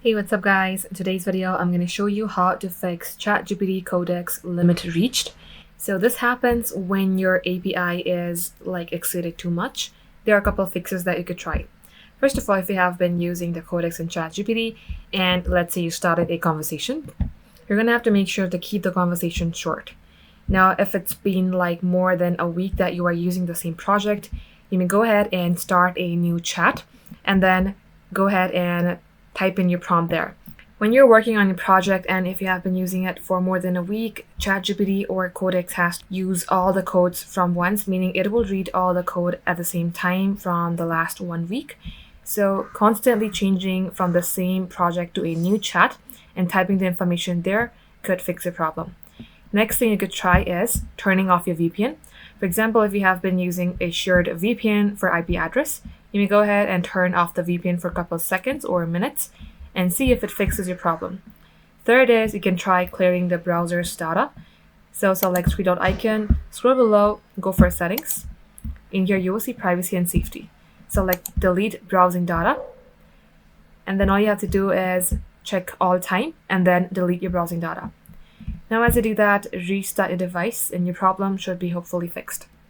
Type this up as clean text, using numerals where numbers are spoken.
Hey, what's up guys? In today's video, I'm going to show you how to fix ChatGPT Codex limit reached. So this happens when your API is exceeded too much. There are a couple of fixes that you could try. First of all, if you have been using the Codex in ChatGPT and let's say you started a conversation, you're going to have to make sure to keep the conversation short. Now, if it's been more than a week that you are using the same project, you may go ahead and start a new chat and then go ahead and type in your prompt there. When you're working on your project and if you have been using it for more than a week, ChatGPT or Codex has to use all the codes from once, meaning it will read all the code at the same time from the last 1 week. So constantly changing from the same project to a new chat and typing the information there could fix the problem. Next thing you could try is turning off your VPN. For example, if you have been using a shared VPN for IP address, you may go ahead and turn off the VPN for a couple of seconds or minutes and see if it fixes your problem. Third is you can try clearing the browser's data. So select three dot icon, scroll below, go for settings. In here you will see privacy and safety. Select delete browsing data. And then all you have to do is check all time and then delete your browsing data. Now as you do that, restart your device and your problem should be hopefully fixed.